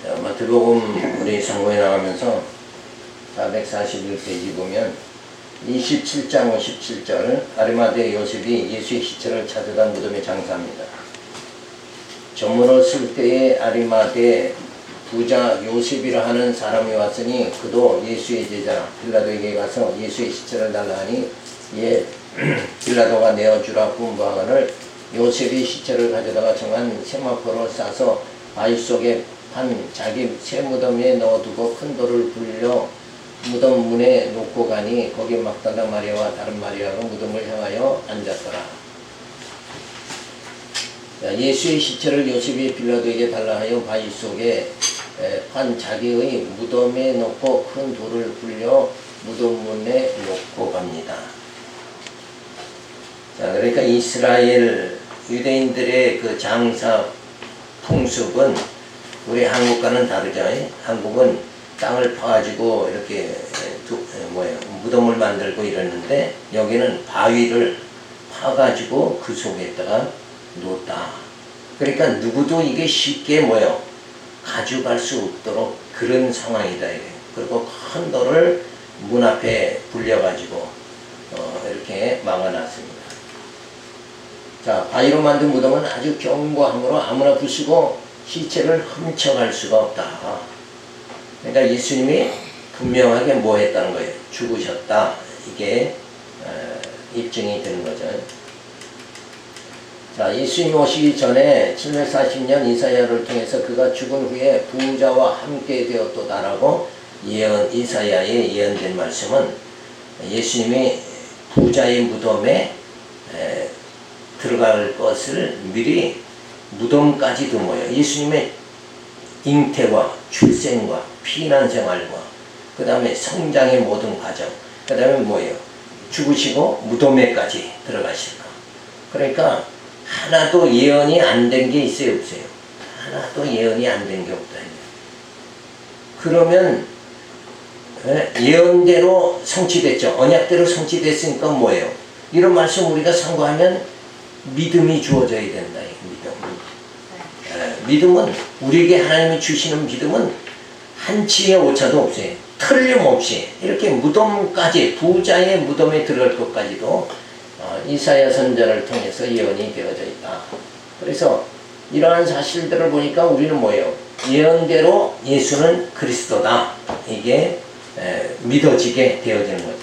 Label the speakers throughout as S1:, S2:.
S1: 마태복음 우리 상고에 나가면서 441페이지 보면 27장 57절 아리마대 요셉이 예수의 시체를 찾아다 무덤에 장사합니다. 전문을 쓸 때에 아리마대 부자 요셉이라 하는 사람이 왔으니 그도 예수의 제자 빌라도에게 가서 예수의 시체를 달라 하니 빌라도가 내어주라 분부하거늘 요셉이 시체를 가져다가 정한 세마포로 싸서 바위 속에 판 자기 새 무덤에 넣어두고 큰 돌을 굴려 무덤 문에 놓고 가니 거기 막달라 마리아와 다른 마리아가 무덤을 향하여 앉았더라. 예수의 시체를 요셉이 빌라도에게 달라 하여 바위 속에 판 자기의 무덤에 놓고 큰 돌을 굴려 무덤 문에 놓고 갑니다. 자, 그러니까 이스라엘 유대인들의 그 장사 풍습은 우리 한국과는 다르죠. 한국은 땅을 파가지고 이렇게 무덤을 만들고 이러는데 여기는 바위를 파가지고 그 속에다가 놓다. 그러니까 누구도 이게 쉽게 가져갈 수 없도록 그런 상황이다. 그리고 큰 돌을 문 앞에 불려가지고 이렇게 막아놨습니다. 자, 바위로 만든 무덤은 아주 견고함으로 아무나 부수고 시체를 훔쳐갈 수가 없다. 그러니까 예수님이 분명하게 뭐 했다는 거예요? 죽으셨다. 이게 입증이 되는 거죠. 자, 예수님이 오시기 전에 740년 이사야를 통해서 그가 죽은 후에 부자와 함께 되었도다라고 이사야에 예언된 말씀은 예수님이 부자의 무덤에 들어갈 것을 미리 무덤까지도 예수님의 잉태와 출생과 피난 생활과 그 다음에 성장의 모든 과정, 그 다음에 죽으시고 무덤에까지 들어가실 거. 그러니까 하나도 예언이 안 된 게 있어요, 없어요? 하나도 예언이 안 된 게 없다. 그러면 예언대로 성취됐죠. 언약대로 성취됐으니까 뭐예요? 이런 말씀 우리가 상고하면 믿음이 주어져야 된다. 믿음은 우리에게 하나님이 주시는 믿음은 한치의 오차도 없어요. 틀림없이 이렇게 무덤까지 부자의 무덤에 들어갈 것까지도 이사야 선지자를 통해서 예언이 되어져 있다. 그래서 이러한 사실들을 보니까 우리는 예언대로 예수는 그리스도다. 이게 믿어지게 되어지는 거죠.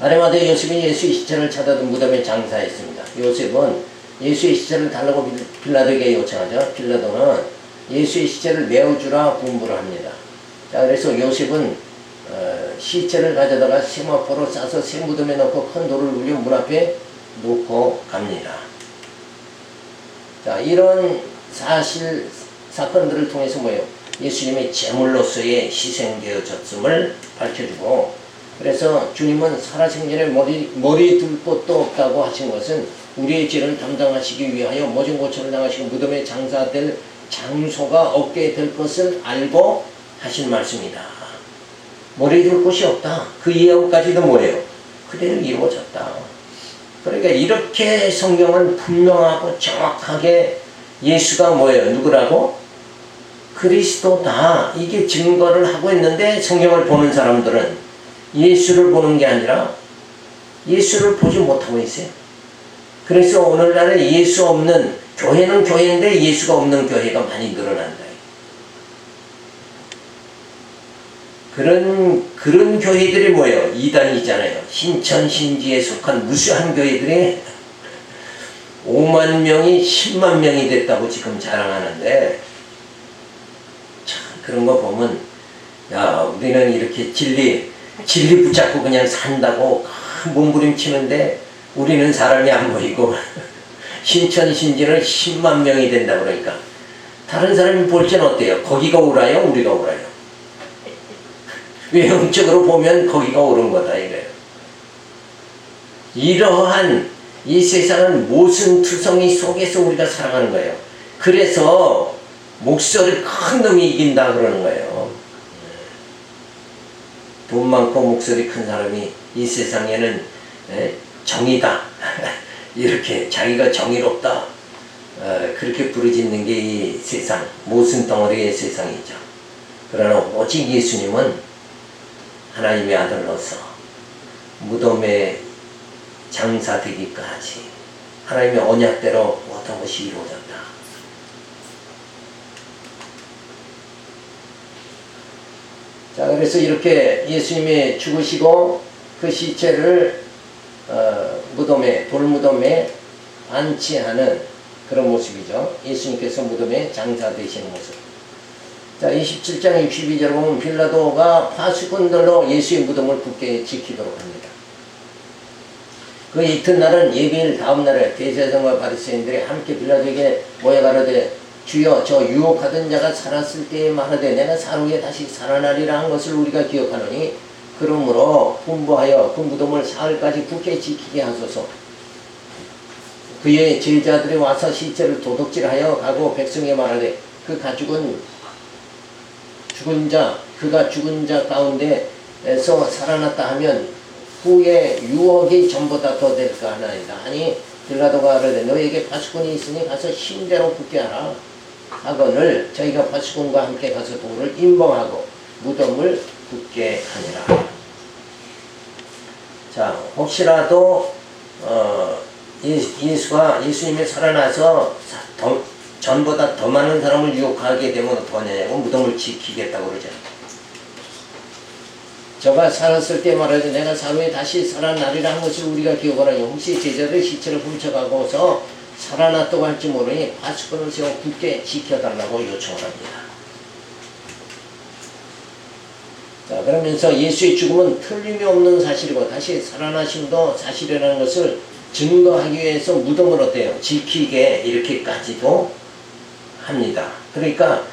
S1: 아리마대 요셉이 예수의 시체를 찾아든 무덤에 장사했습니다. 요셉은 예수의 시체를 달라고 빌라도에게 요청하죠. 빌라도는 예수의 시체를 메어주라 분부를 합니다. 자, 그래서 요셉은 시체를 가져다가 세마포로 싸서 새 무덤에 넣고 큰 돌을 굴려 문 앞에 놓고 갑니다. 자, 이런 사건들을 통해서 예수님의 제물로서의 희생되어졌음을 밝혀주고, 그래서 주님은 살아생전에 머리 둘 곳도 없다고 하신 것은 우리의 죄를 담당하시기 위하여 모진 고초를 당하시고 무덤에 장사될 장소가 없게 될 것을 알고 하신 말씀이다. 머리 둘 곳이 없다. 그 예언까지도 그대로 이루어졌다. 그러니까 이렇게 성경은 분명하고 정확하게 예수가 누구라고? 그리스도다. 이게 증거를 하고 있는데 성경을 보는 사람들은 예수를 보는 게 아니라 예수를 보지 못하고 있어요. 그래서 오늘날에 예수 없는 교회는 교회인데 예수가 없는 교회가 많이 늘어난다. 그런 교회들이 이단이잖아요. 신천 신지에 속한 무수한 교회들이 5만 명이 10만 명이 됐다고 지금 자랑하는데, 참 그런 거 보면 우리는 이렇게 진리 붙잡고 그냥 산다고 몸부림치는데 우리는 사람이 안 보이고 신천 신지는 10만 명이 된다 그러니까 다른 사람이 볼 때는 어때요? 거기가 옳아요? 우리가 옳아요? 외형적으로 보면 거기가 옳은 거다 이거예요. 이러한 이 세상은 모순투성이 속에서 우리가 살아가는 거예요. 그래서 목소리 큰 놈이 이긴다 그러는 거예요. 돈 많고 목소리 큰 사람이 이 세상에는 정의다. 이렇게 자기가 정의롭다. 그렇게 부르짖는 게 이 세상, 모순덩어리의 세상이죠. 그러나 오직 예수님은 하나님의 아들로서 무덤에 장사되기까지 하나님의 언약대로 모든 것이 이루어졌다. 자, 그래서 이렇게 예수님이 죽으시고 그 시체를 무덤에, 돌무덤에 안치하는 그런 모습이죠. 예수님께서 무덤에 장사되시는 모습. 자, 27장 62절 보면 빌라도가 파수꾼들로 예수의 무덤을 굳게 지키도록 합니다. 그 이튿날은 예배일 다음 날에 대제사장과 바리새인들이 함께 빌라도에게 모여 가로되 주여 저 유혹하던 자가 살았을 때에 말하되 내가 사후에 다시 살아나리라 한 것을 우리가 기억하노니 그러므로 분부하여 그 무덤을 사흘까지 굳게 지키게 하소서. 그의 제자들이 와서 시체를 도둑질하여 가고 백성에게 말하되 그가 죽은 자 가운데에서 살아났다 하면 후에 유혹이 전보다 더 될까 하나이다. 아니 빌라도가 가로되 너에게 파수꾼이 있으니 가서 신대로 굳게 하라 하거늘 저희가 파수꾼과 함께 가서 돌을 임봉하고 무덤을 굳게 하니라. 자, 혹시라도 예수님이 살아나서 전보다 더 많은 사람을 유혹하게 되면 어떡하냐고 무덤을 지키겠다고 그러죠. 저가 살았을 때 말하되 내가 사후에 다시 살아나리라 한 것을 우리가 기억하노니 혹시 제자들 시체를 훔쳐가고서 살아났다고 할지 모르니 파수꾼을 세워 굳게 지켜달라고 요청을 합니다. 자, 그러면서 예수의 죽음은 틀림이 없는 사실이고 다시 살아나심도 사실이라는 것을 증거하기 위해서 무덤을 어때요? 지키게 이렇게까지도 합니다. 그러니까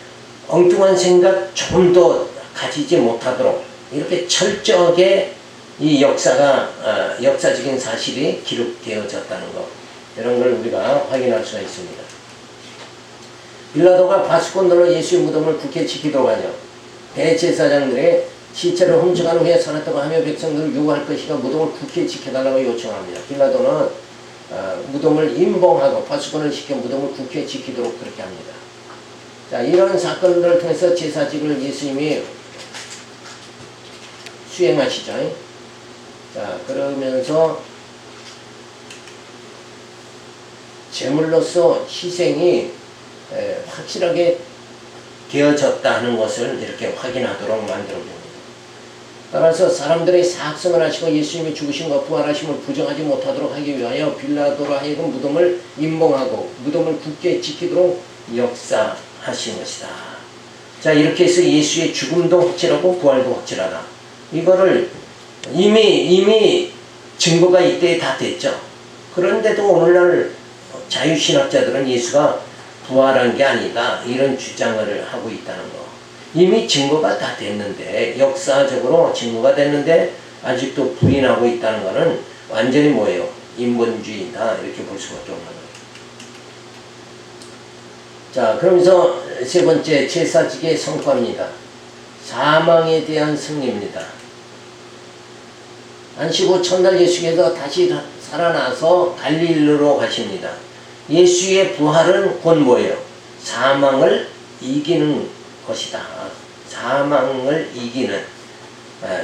S1: 엉뚱한 생각 조금도 가지지 못하도록 이렇게 철저하게 이 역사적인 사실이 기록되어졌다는 것, 이런 걸 우리가 확인할 수가 있습니다. 빌라도가 파수꾼들로 예수의 무덤을 굳게 지키도록 하죠. 대제사장들의 시체를 훔쳐간 후에 살았다고 하며 백성들을 유혹할 것이가 무덤을 굳게 지켜달라고 요청합니다. 빌라도는 무덤을 임봉하고 파수꾼을 시켜 무덤을 굳게 지키도록 그렇게 합니다. 자, 이런 사건들을 통해서 제사직을 예수님이 수행하시죠. 자, 그러면서 제물로서 희생이 확실하게 되어졌다 하는 것을 이렇게 확인하도록 만들어줍니다. 따라서 사람들의 사악성을 하시고 예수님이 죽으심과 부활하심을 부정하지 못하도록 하기 위하여 빌라도로 하여금 무덤을 임봉하고 무덤을 굳게 지키도록 역사하신 것이다. 자, 이렇게 해서 예수의 죽음도 확실하고 부활도 확실하다. 이거를 이미 증거가 이때 다 됐죠. 그런데도 오늘날 자유신학자들은 예수가 부활한 게 아니다 이런 주장을 하고 있다는 거. 이미 증거가 다 됐는데, 역사적으로 증거가 됐는데 아직도 부인하고 있다는 것은 완전히 뭐예요? 인본주의다 이렇게 볼 수밖에 없는 거예요. 자, 그러면서 세 번째 제사직의 성과입니다. 사망에 대한 승리입니다. 안식 후 첫날 예수께서 다시 살아나서 갈릴리로 가십니다. 예수의 부활은 곧 뭐예요? 사망을 이기는 것이다. 사망을 이기는.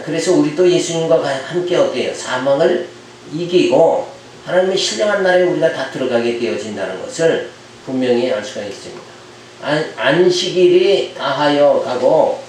S1: 그래서 우리도 예수님과 함께 어때요? 사망을 이기고 하나님의 신령한 날에 우리가 다 들어가게 되어진다는 것을 분명히 알 수가 있습니다. 안식일이 다하여 가고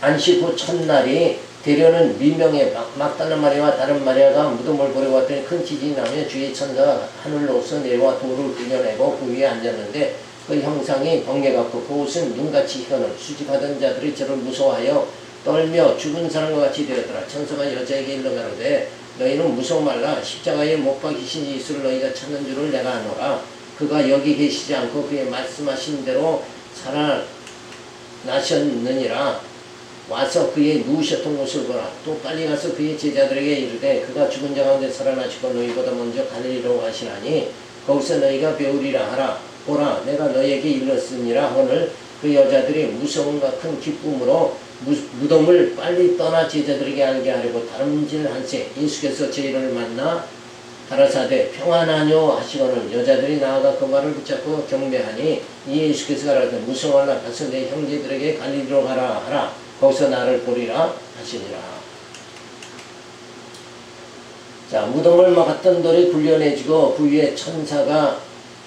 S1: 안식 후 첫날이 대려는 미명의 막달라 마리아와 다른 마리아가 무덤을 보려고 왔더니 큰 지진이 나며 주의 천사가 하늘로서 내려와 돌을 굴려내고 그 위에 앉았는데 그 형상이 번개 같고 그 옷은 눈같이 희건을 수집하던 자들이 저를 무서워하여 떨며 죽은 사람과 같이 되었더라. 천사가 여자에게 일러 가로되 너희는 무서워 말라. 십자가에 못 박이신 예수를 너희가 찾는 줄을 내가 아노라. 그가 여기 계시지 않고 그의 말씀하신 대로 살아나셨느니라. 와서 그의 누우셨던 곳을 보라. 또 빨리 가서 그의 제자들에게 이르되 그가 죽은 자 가운데 살아나시고 너희보다 먼저 갈릴리로 가시나니 거기서 너희가 배우리라 하라. 보라, 내가 너희에게 일렀으니라 하늘. 그 여자들이 무서움과 큰 기쁨으로 무덤을 빨리 떠나 제자들에게 알게 하려고 다름질한새 예수께서 저희를 만나 가라사대 평안하뇨 하시고는 여자들이 나아가 그 말을 붙잡고 경배하니 이 예수께서 가라사대 무서워하라 가서 내 형제들에게 갈릴리로 가라 하라 거기서 나를 보리라 하시니라. 자, 무덤을 막았던 돌이 굴려내지고 그 위에 천사가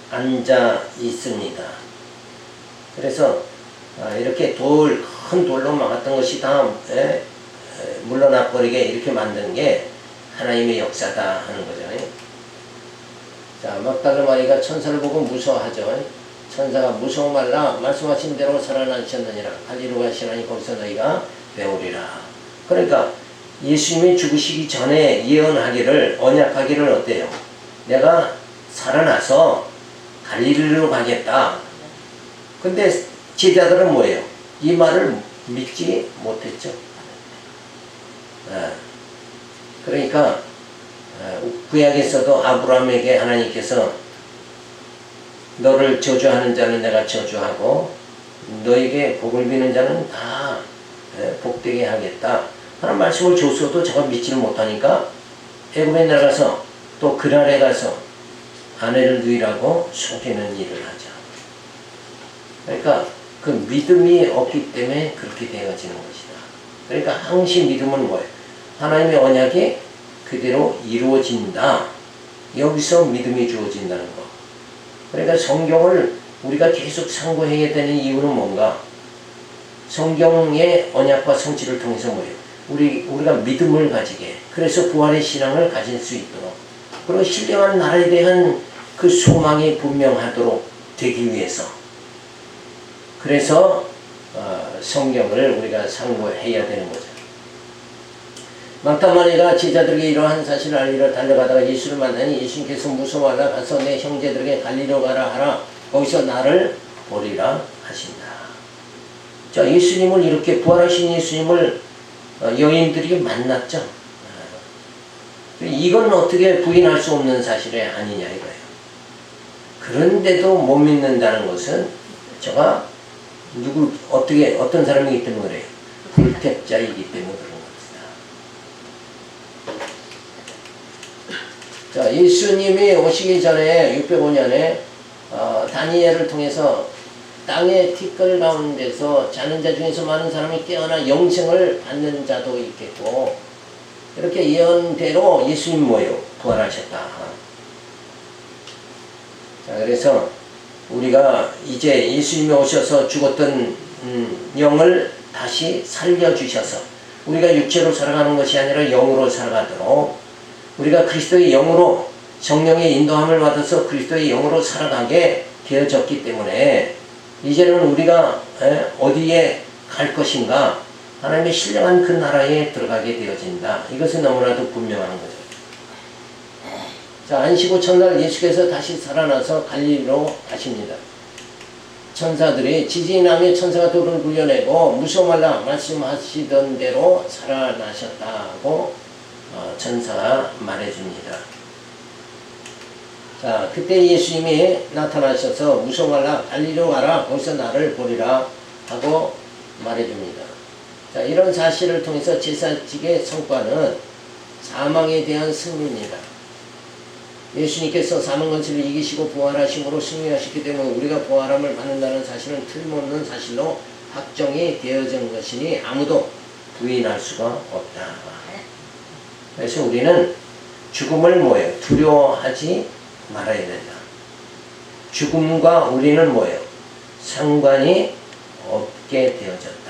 S1: 앉아 있습니다. 그래서 이렇게 큰 돌로 막았던 것이 다 물러나 버리게 이렇게 만든 게 하나님의 역사다 하는 거죠. 자, 막달라 마리가 천사를 보고 무서워하죠. 천사가 무서워 말라 말씀하신 대로 살아나셨느니라. 갈리로 가시나니 거기서 너희가 배우리라. 그러니까 예수님이 죽으시기 전에 예언하기를 언약하기를 어때요? 내가 살아나서 갈릴리로 가겠다. 근데 제자들은 뭐예요? 이 말을 믿지 못했죠. 그러니까 구약에서도 아브라함에게 하나님께서 너를 저주하는 자는 내가 저주하고 너에게 복을 비는 자는 다 복되게 하겠다 하는 말씀을 줬어도 저가 믿지를 못하니까 애굽에 나가서 또 그랄에 가서 아내를 누이라고 속이는 일을 하죠. 그러니까 그 믿음이 없기 때문에 그렇게 되어지는 것이다. 그러니까 항시 믿음은 뭐예요? 하나님의 언약이 그대로 이루어진다. 여기서 믿음이 주어진다는 거. 그러니까 성경을 우리가 계속 상고해야 되는 이유는 뭔가? 성경의 언약과 성취를 통해서 뭐예요? 우리가 믿음을 가지게, 그래서 부활의 신앙을 가질 수 있도록, 그리고 신령한 나라에 대한 그 소망이 분명하도록 되기 위해서, 그래서 성경을 우리가 상고해야 되는 거죠. 막달마리가 제자들에게 이러한 사실을 알리러 달려가다가 예수를 만나니 예수님께서 무서워하라 가서 내 형제들에게 갈리로 가라 하라 거기서 나를 보리라 하신다. 자, 예수님을 이렇게 부활하신 예수님을 여인들이 만났죠. 이건 어떻게 부인할 수 없는 사실이 아니냐 이거예요. 그런데도 못 믿는다는 것은 저가 어떤 사람이기 때문에 그래요. 불택자이기 때문에 그런 겁니다. 자, 예수님이 오시기 전에 605년에 다니엘을 통해서 땅의 티끌 가운데서 자는 자 중에서 많은 사람이 깨어나 영생을 받는 자도 있겠고, 이렇게 예언대로 예수님 뭐예요? 부활하셨다. 자, 그래서 우리가 이제 예수님이 오셔서 죽었던 영을 다시 살려주셔서 우리가 육체로 살아가는 것이 아니라 영으로 살아가도록 우리가 그리스도의 영으로 성령의 인도함을 받아서 그리스도의 영으로 살아가게 되어졌기 때문에 이제는 우리가 어디에 갈 것인가? 하나님의 신령한 그 나라에 들어가게 되어진다. 이것은 너무나도 분명한 거죠. 자, 안식 후 첫날 예수께서 다시 살아나서 갈릴리로 가십니다. 천사들이 지진하며 천사가 돌을 굴려내고 무서워 말라 말씀하시던 대로 살아나셨다고 천사가 말해줍니다. 자, 그때 예수님이 나타나셔서 무서워 말라 갈릴리로 가라 거기서 나를 보리라 하고 말해줍니다. 자, 이런 사실을 통해서 제사직의 성과는 사망에 대한 승리입니다. 예수님께서 사망 권세를 이기시고 부활하심으로 승리하셨기 때문에 우리가 부활함을 받는다는 사실은 틀림없는 사실로 확정이 되어진 것이니 아무도 부인할 수가 없다. 그래서 우리는 죽음을 뭐예요? 두려워하지 말아야 된다. 죽음과 우리는 뭐예요? 상관이 없게 되어졌다.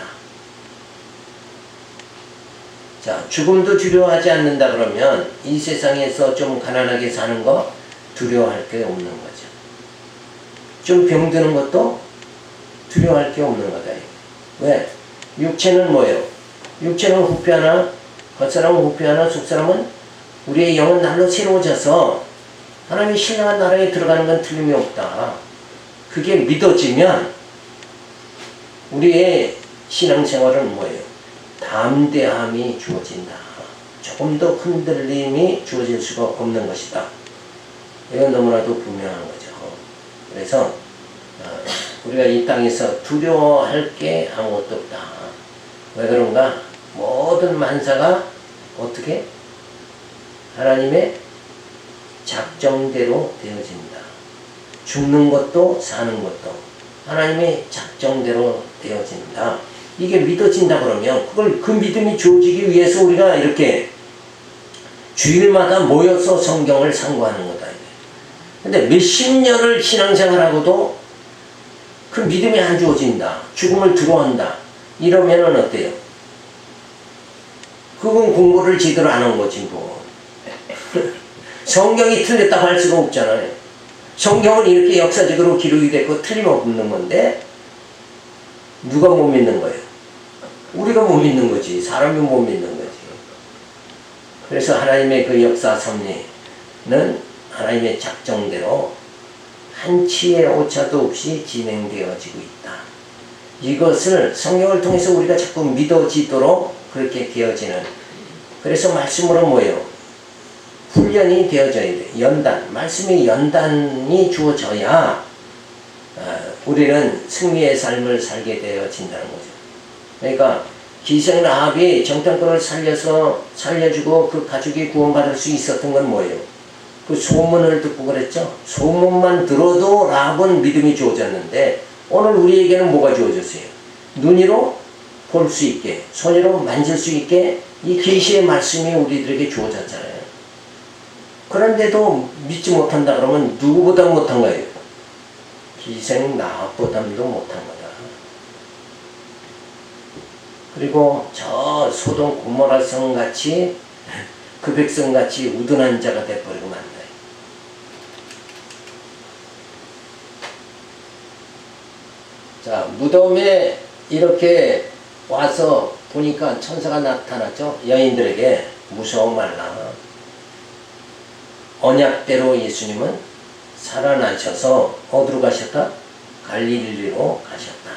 S1: 자, 죽음도 두려워하지 않는다 그러면 이 세상에서 좀 가난하게 사는 거 두려워할 게 없는 거죠. 좀 병드는 것도 두려워할 게 없는 거다. 왜? 육체는 뭐예요? 육체는 후패하나, 겉사람은 후패하나, 속사람은 우리의 영은 날로 새로워져서 하나님의 신령한 나라에 들어가는 건 틀림이 없다. 그게 믿어지면 우리의 신앙생활은 뭐예요? 담대함이 주어진다. 조금 더 흔들림이 주어질 수가 없는 것이다. 이건 너무나도 분명한 거죠. 그래서 우리가 이 땅에서 두려워할 게 아무것도 없다. 왜 그런가? 모든 만사가 어떻게? 하나님의 작정대로 되어진다. 죽는 것도 사는 것도 하나님의 작정대로 되어진다. 이게 믿어진다 그러면 그걸 그 믿음이 주어지기 위해서 우리가 이렇게 주일마다 모여서 성경을 상고하는 거다. 근데 몇십 년을 신앙생활하고도 그 믿음이 안 주어진다. 죽음을 두려워한다. 이러면은 어때요? 그건 공부를 제대로 안 한 거지 뭐. 성경이 틀렸다고 할 수가 없잖아요. 성경은 이렇게 역사적으로 기록이 됐고 틀림없는 건데 누가 못 믿는 거예요? 우리가 못 믿는 거지. 사람이 못 믿는 거지. 그래서 하나님의 그 역사 섭리는 하나님의 작정대로 한치의 오차도 없이 진행되어지고 있다. 이것을 성경을 통해서 우리가 자꾸 믿어지도록 그렇게 되어지는, 그래서 말씀으로 뭐예요? 훈련이 되어져야 돼. 연단, 말씀의 연단이 주어져야 우리는 승리의 삶을 살게 되어진다는 거죠. 그러니까 기생 라합이 정탐꾼을 살려주고 그 가족이 구원받을 수 있었던 건 뭐예요? 그 소문을 듣고 그랬죠. 소문만 들어도 라합은 믿음이 주어졌는데 오늘 우리에게는 뭐가 주어졌어요? 눈으로 볼 수 있게, 손으로 만질 수 있게 이 계시의 말씀이 우리들에게 주어졌잖아요. 그런데도 믿지 못한다 그러면 누구보다 못한 거예요? 기생 라합보다도 못한 거다. 그리고 저 소돔 고모라 성같이 그 백성같이 우둔한 자가 돼버리고 만나요. 자, 무덤에 이렇게 와서 보니까 천사가 나타났죠. 여인들에게 무서워 말라. 언약대로 예수님은 살아나셔서 어디로 가셨다? 갈릴리로 가셨다.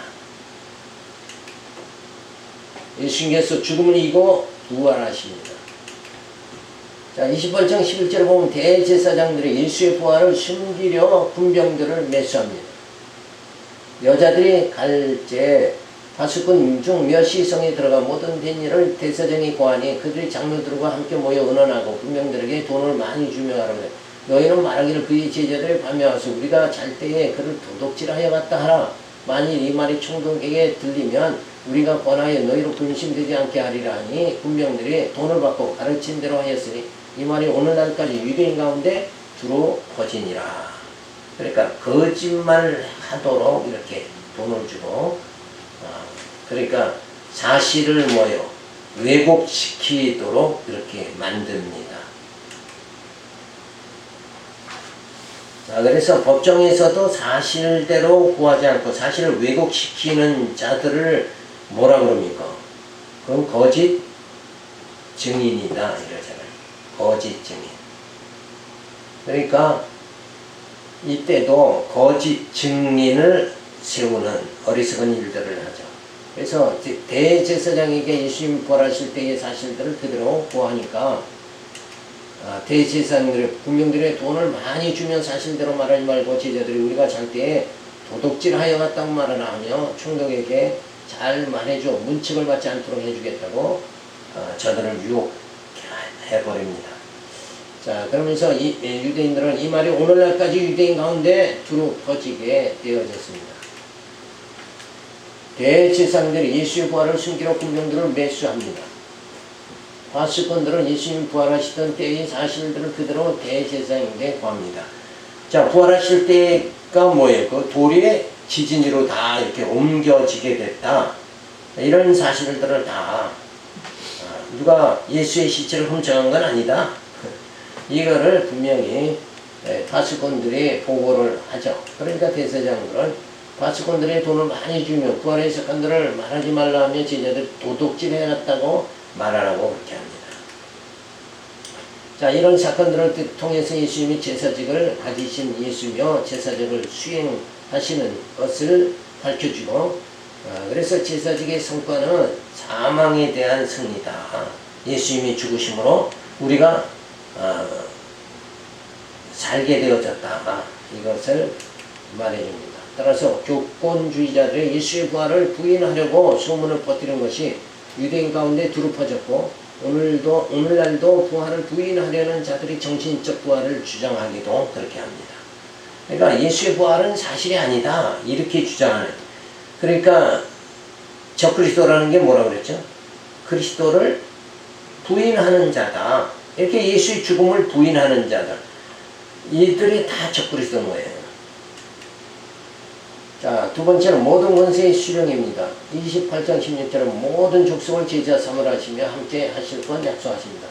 S1: 예수님께서 죽음을 이기고 부활하십니다. 자, 28장 11절을 보면 대제사장들이 예수의 부활을 숨기려 군병들을 매수합니다. 여자들이 갈제 파수꾼 중 몇 시성에 들어가 모든 된 일을 대제사장이 고하니 그들이 장로들과 함께 모여 의논하고 군병들에게 돈을 많이 주며 하라고 해. 너희는 말하기를 그의 제자들이 밤에 와서 우리가 잘 때에 그를 도둑질하여 갔다 하라. 만일 이 말이 총독에게 들리면 우리가 권하여 너희로 근심되지 않게 하리라 하니 군병들이 돈을 받고 가르친 대로 하였으니 이 말이 오늘날까지 유대인 가운데 두루 퍼지니라. 그러니까 거짓말 하도록 이렇게 돈을 주고 그러니까 사실을 뭐요? 왜곡시키도록 이렇게 만듭니다. 자, 그래서 법정에서도 사실대로 구하지 않고 사실을 왜곡시키는 자들을 뭐라 그럽니까? 그건 거짓 증인이다 이러잖아요. 거짓 증인. 그러니까 이때도 거짓 증인을 세우는 어리석은 일들을 하죠. 그래서 대제사장에게 예수님 부활하실 때의 사실들을 그대로 구하니까 대제사장들의 군병들의 돈을 많이 주면 사실대로 말하지 말고 제자들이 우리가 잘 때에 도둑질하여 갔다고 말을 하며 총독에게 잘 말해줘 문책을 받지 않도록 해주겠다고 저들을 유혹해버립니다. 자, 그러면서 유대인들은 이 말이 오늘날까지 유대인 가운데 두루 퍼지게 되어졌습니다. 대제사장들이 예수의 부활을 숨기려 군병들을 매수합니다. 파수꾼들은 예수님 부활하시던 때의 사실들을 그대로 대제사장에게 구합니다. 자, 부활하실 때가 뭐예요? 그 돌이 지진으로 다 이렇게 옮겨지게 됐다. 이런 사실들을 다 누가 예수의 시체를 훔쳐간 건 아니다. 이거를 분명히 파수꾼들이 보고를 하죠. 그러니까 대제사장들은 파수꾼들이 돈을 많이 주면 부활의 사건들을 말하지 말라 하며 제자들 도둑질 해놨다고 말하라고 그렇게 합니다. 자, 이런 사건들을 통해서 예수님이 제사직을 가지신 예수며 제사직을 수행하시는 것을 밝혀주고 그래서 제사직의 성과는 사망에 대한 승리다. 예수님이 죽으심으로 우리가 살게 되어졌다. 이것을 말해줍니다. 따라서 교권주의자들이 예수의 부활을 부인하려고 소문을 퍼뜨린 것이 유대인 가운데 두루 퍼졌고 오늘날도 부활을 부인하려는 자들이 정신적 부활을 주장하기도 그렇게 합니다. 그러니까 예수의 부활은 사실이 아니다 이렇게 주장하는. 그러니까 적그리스도라는 게 뭐라고 그랬죠? 그리스도를 부인하는 자다. 이렇게 예수의 죽음을 부인하는 자들. 이들이 다 적그리스도인 거예요. 자, 두 번째는 모든 권세의 수령입니다. 28장 16절은 모든 족속을 제자 삼으라 하시며 함께 하실 건 약속하십니다.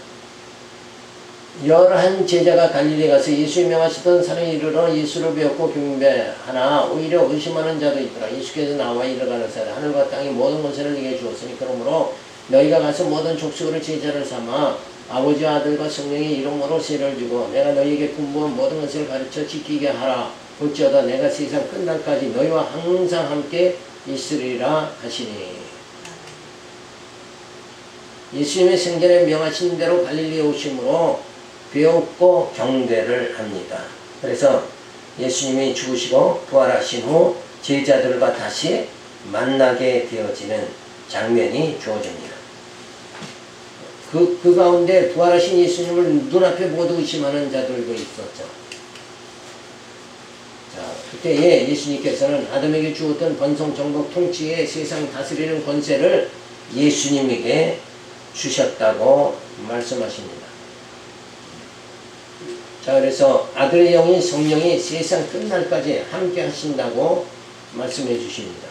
S1: 11 제자가 갈릴리 가서 예수의 명하시던 산에 이르러 예수를 배웠고 경배하나 오히려 의심하는 자도 있더라. 예수께서 나와 이르가라사대 하늘과 땅의 모든 권세를 네게 주었으니 그러므로 너희가 가서 모든 족속을 제자를 삼아 아버지와 아들과 성령의 이름으로 세례를 주고 내가 너희에게 분부한 모든 것을 가르쳐 지키게 하라. 볼지어다 내가 세상 끝날까지 너희와 항상 함께 있으리라 하시니. 예수님의 생전에 명하신 대로 갈릴리에 오심으로 배웠고 경배를 합니다. 그래서 예수님이 죽으시고 부활하신 후 제자들과 다시 만나게 되어지는 장면이 주어집니다. 그 가운데 부활하신 예수님을 눈앞에 모두 의심하는 자들도 있었죠. 자, 그때에 예수님께서는 아담에게 주었던 번성, 정복, 통치의 세상 다스리는 권세를 예수님에게 주셨다고 말씀하십니다. 자, 그래서 아들의 영이 성령이 세상 끝날까지 함께 하신다고 말씀해 주십니다.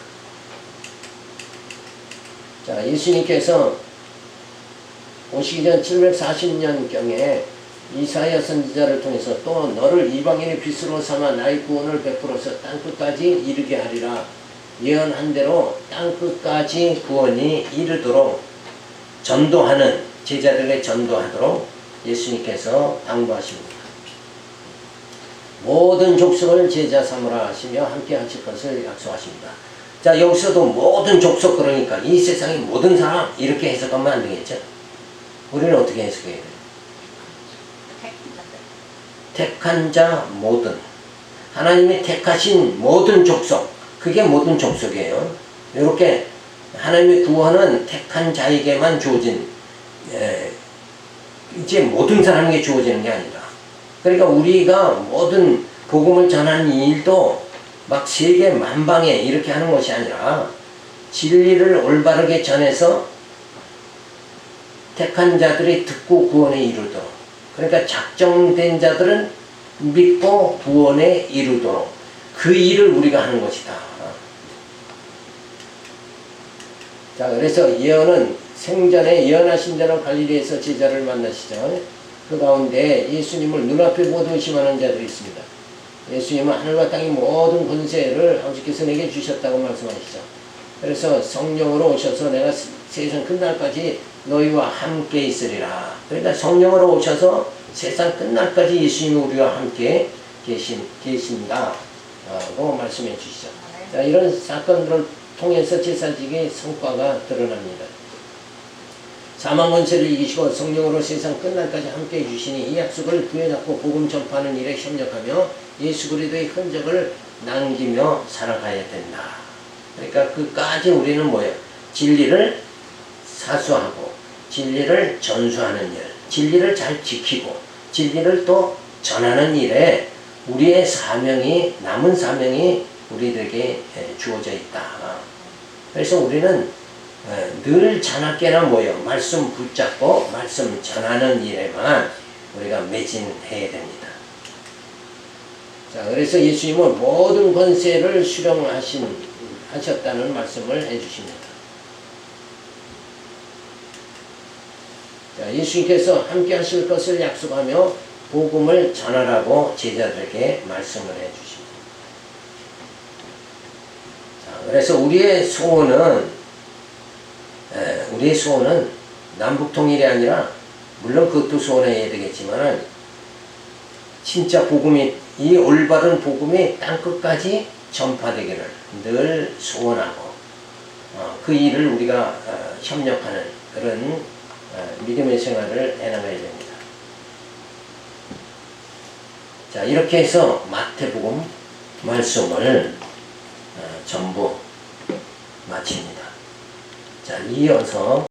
S1: 자, 예수님께서 오시기 전 740년경에 이사야 선지자를 통해서 또 너를 이방인의 빛으로 삼아 나의 구원을 베풀어서 땅끝까지 이르게 하리라 예언한 대로 땅끝까지 구원이 이르도록 전도하는 제자들에게 전도하도록 예수님께서 당부하십니다. 모든 족속을 제자 삼으라 하시며 함께 하실 것을 약속하십니다. 자, 여기서도 모든 족속, 그러니까 이 세상의 모든 사람 이렇게 해석하면 안 되겠죠? 우리는 어떻게 해석해야 돼요? 택한 자 모든, 하나님이 택하신 모든 족속, 그게 모든 족속이에요. 이렇게 하나님의 구원은 택한 자에게만 주어진, 이제 모든 사람에게 주어지는 게 아니라, 그러니까 우리가 모든 복음을 전하는 일도 막 세계 만방에 이렇게 하는 것이 아니라 진리를 올바르게 전해서 택한 자들이 듣고 구원에 이르도록, 그러니까 작정된 자들은 믿고 구원에 이르도록 그 일을 우리가 하는 것이다. 자, 그래서 예언은 생전에 예언하신 대로 갈릴리에서 제자를 만나시죠. 그 가운데 예수님을 눈앞에 모두 의심하는 자들이 있습니다. 예수님은 하늘과 땅의 모든 권세를 아버지께서 내게 주셨다고 말씀하시죠. 그래서 성령으로 오셔서 내가 세상 끝날까지 너희와 함께 있으리라. 그러니까 성령으로 오셔서 세상 끝날까지 예수님이 우리와 함께 계신다고 말씀해 주시죠. 자, 이런 사건들을 통해서 제사직의 성과가 드러납니다. 사망 권세를 이기시고 성령으로 세상 끝날까지 함께 해주시니 이 약속을 부여잡고 복음 전파하는 일에 협력하며 예수 그리스도의 흔적을 남기며 살아가야 된다. 그러니까 그까지 우리는 뭐예요? 진리를 사수하고 진리를 전수하는 일, 진리를 잘 지키고 진리를 또 전하는 일에 우리의 사명이, 남은 사명이 우리들에게 주어져 있다. 그래서 우리는 늘 자나깨나 모여 말씀 붙잡고 말씀 전하는 일에만 우리가 매진해야 됩니다. 자, 그래서 예수님은 모든 권세를 수령하셨다는 말씀을 해주십니다. 자, 예수님께서 함께 하실 것을 약속하며 복음을 전하라고 제자들에게 말씀을 해주십니다. 자, 그래서 우리의 소원은 남북 통일이 아니라, 물론 그것도 소원해야 되겠지만 진짜 복음이, 이 올바른 복음이 땅끝까지 전파되기를 늘 소원하고 그 일을 우리가 협력하는 그런 믿음의 생활을 해나가야 됩니다. 자, 이렇게 해서 마태복음 말씀을 전부 마칩니다. 자, 이어서